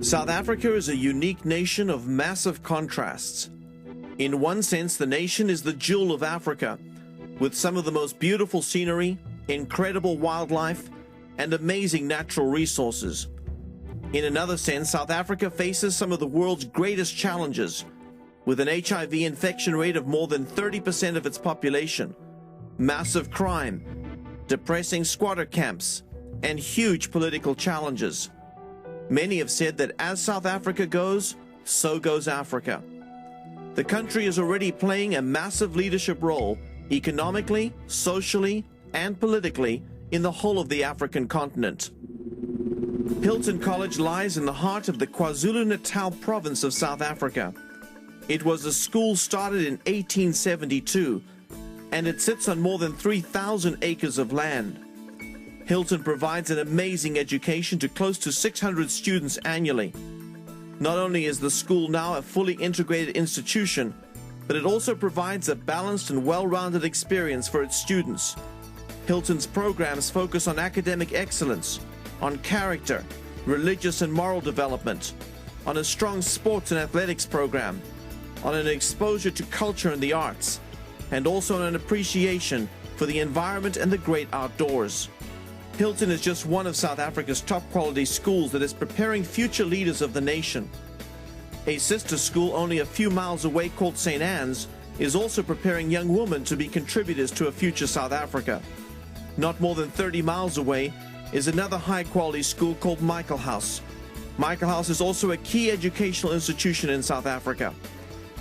South Africa is a unique nation of massive contrasts. In one sense, the nation is the jewel of Africa, with some of the most beautiful scenery, incredible wildlife, and amazing natural resources. In another sense, South Africa faces some of the world's greatest challenges, with an HIV infection rate of more than 30% of its population, massive crime, depressing squatter camps, and huge political challenges. Many have said that as South Africa goes, so goes Africa. The country is already playing a massive leadership role economically, socially, and politically in the whole of the African continent. Hilton College lies in the heart of the KwaZulu-Natal province of South Africa. It was a school started in 1872, and it sits on more than 3,000 acres of land. Hilton provides an amazing education to close to 600 students annually. Not only is the school now a fully integrated institution, but it also provides a balanced and well-rounded experience for its students. Hilton's programs focus on academic excellence, on character, religious and moral development, on a strong sports and athletics program, on an exposure to culture and the arts, and also on an appreciation for the environment and the great outdoors. Hilton is just one of South Africa's top quality schools that is preparing future leaders of the nation. A sister school only a few miles away called St. Anne's is also preparing young women to be contributors to a future South Africa. Not more than 30 miles away is another high-quality school called Michaelhouse. Michaelhouse is also a key educational institution in South Africa.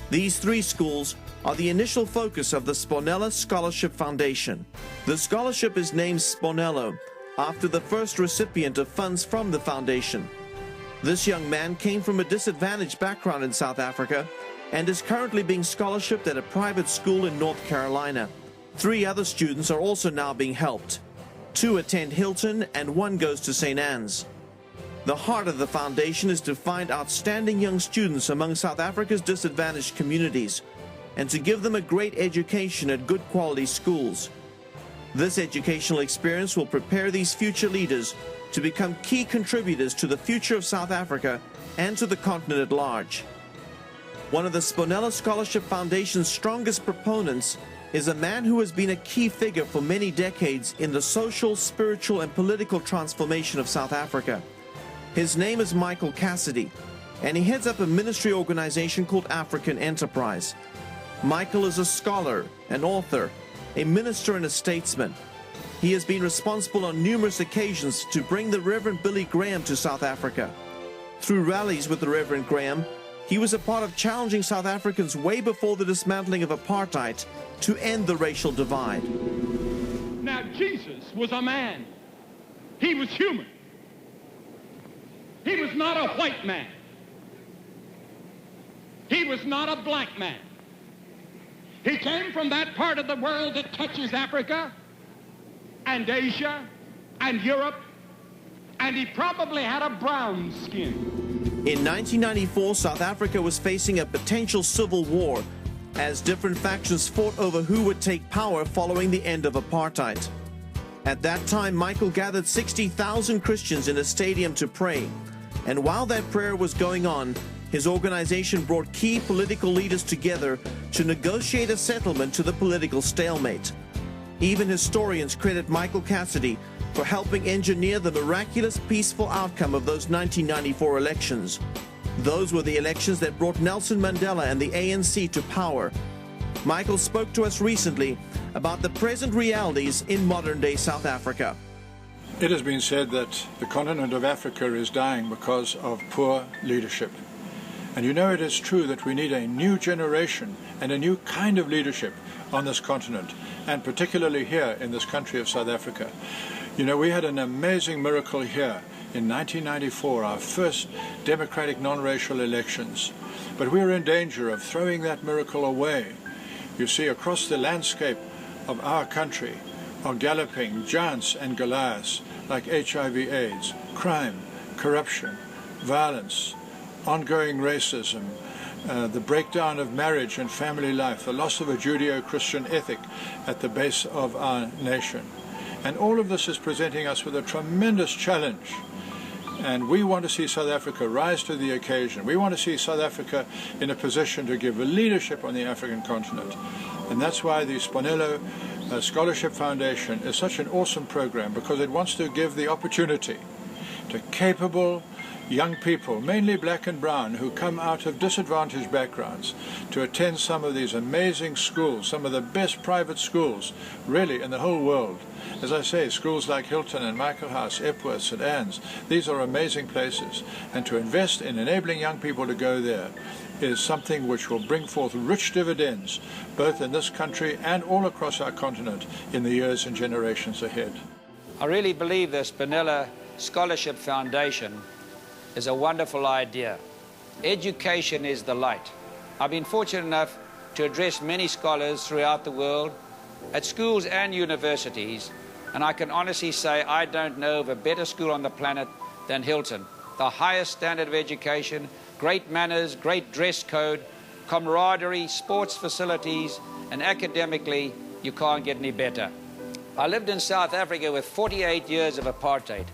These three schools are the initial focus of the Sbonelo Scholarship Foundation. The scholarship is named Sbonelo after the first recipient of funds from the foundation. This young man came from a disadvantaged background in South Africa and is currently being scholarshiped at a private school in North Carolina. 3 other students are also now being helped. 2 attend Hilton and 1 goes to St. Anne's. The heart of the foundation is to find outstanding young students among South Africa's disadvantaged communities and to give them a great education at good quality schools. This educational experience will prepare these future leaders to become key contributors to the future of South Africa and to the continent at large. One of the Sbonelo Scholarship Foundation's strongest proponents is a man who has been a key figure for many decades in the social, spiritual, and political transformation of South Africa. His name is Michael Cassidy, and he heads up a ministry organization called African Enterprise. Michael is a scholar, an author, a minister and a statesman. He has been responsible on numerous occasions to bring the Reverend Billy Graham to South Africa. Through rallies with the Reverend Graham, he was a part of challenging South Africans way before the dismantling of apartheid to end the racial divide. Now, Jesus was a man. He was human. He was not a white man. He was not a black man. He came from that part of the world that touches Africa and Asia and Europe, and he probably had a brown skin. In 1994, South Africa was facing a potential civil war as different factions fought over who would take power following the end of apartheid. At that time, Michael gathered 60,000 Christians in a stadium to pray, and while that prayer was going on, his organization brought key political leaders together to negotiate a settlement to the political stalemate. Even historians credit Michael Cassidy for helping engineer the miraculous peaceful outcome of those 1994 elections. Those were the elections that brought Nelson Mandela and the ANC to power. Michael spoke to us recently about the present realities in modern-day South Africa. It has been said that the continent of Africa is dying because of poor leadership. And you know, it is true that we need a new generation and a new kind of leadership on this continent, and particularly here in this country of South Africa. You know, we had an amazing miracle here in 1994, our first democratic non-racial elections. But we're in danger of throwing that miracle away. You see, across the landscape of our country are galloping giants and Goliaths like HIV/AIDS, crime, corruption, violence, ongoing racism, the breakdown of marriage and family life, the loss of a Judeo-Christian ethic at the base of our nation. And all of this is presenting us with a tremendous challenge. And we want to see South Africa rise to the occasion. We want to see South Africa in a position to give a leadership on the African continent. And that's why the Sbonelo Scholarship Foundation is such an awesome program, because it wants to give the opportunity to capable young people, mainly black and brown, who come out of disadvantaged backgrounds, to attend some of these amazing schools, some of the best private schools really in the whole world. As I say, schools like Hilton and Michaelhouse, Epworth, St. Anne's, these are amazing places. And to invest in enabling young people to go there is something which will bring forth rich dividends, both in this country and all across our continent in the years and generations ahead. I really believe the Sbonelo Scholarship Foundation is a wonderful idea. Education is the light. I've been fortunate enough to address many scholars throughout the world, at schools and universities, and I can honestly say I don't know of a better school on the planet than Hilton. The highest standard of education, great manners, great dress code, camaraderie, sports facilities, and academically, you can't get any better. I lived in South Africa with 48 years of apartheid.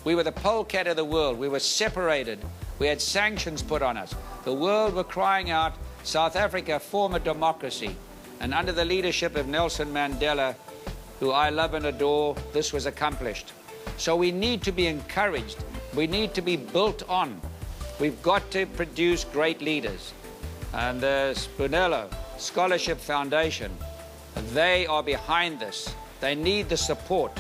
We were the polecat of the world. We were separated. We had sanctions put on us. The world were crying out, South Africa, form a democracy. And under the leadership of Nelson Mandela, who I love and adore, this was accomplished. So we need to be encouraged. We need to be built on. We've got to produce great leaders. And the Sbonelo Scholarship Foundation, they are behind this. They need the support.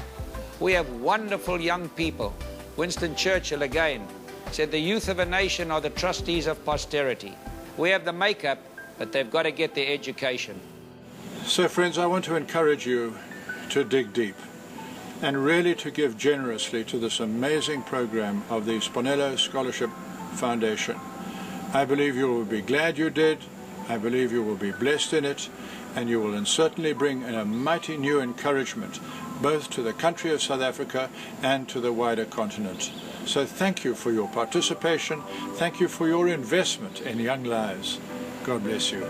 We have wonderful young people. Winston Churchill again said the youth of a nation are the trustees of posterity. We have the makeup, but they've got to get their education. So friends, I want to encourage you to dig deep and really to give generously to this amazing program of the Sbonelo Scholarship Foundation. I believe you will be glad you did. I believe you will be blessed in it, and you will certainly bring a mighty new encouragement both to the country of South Africa and to the wider continent. So thank you for your participation. Thank you for your investment in young lives. God bless you.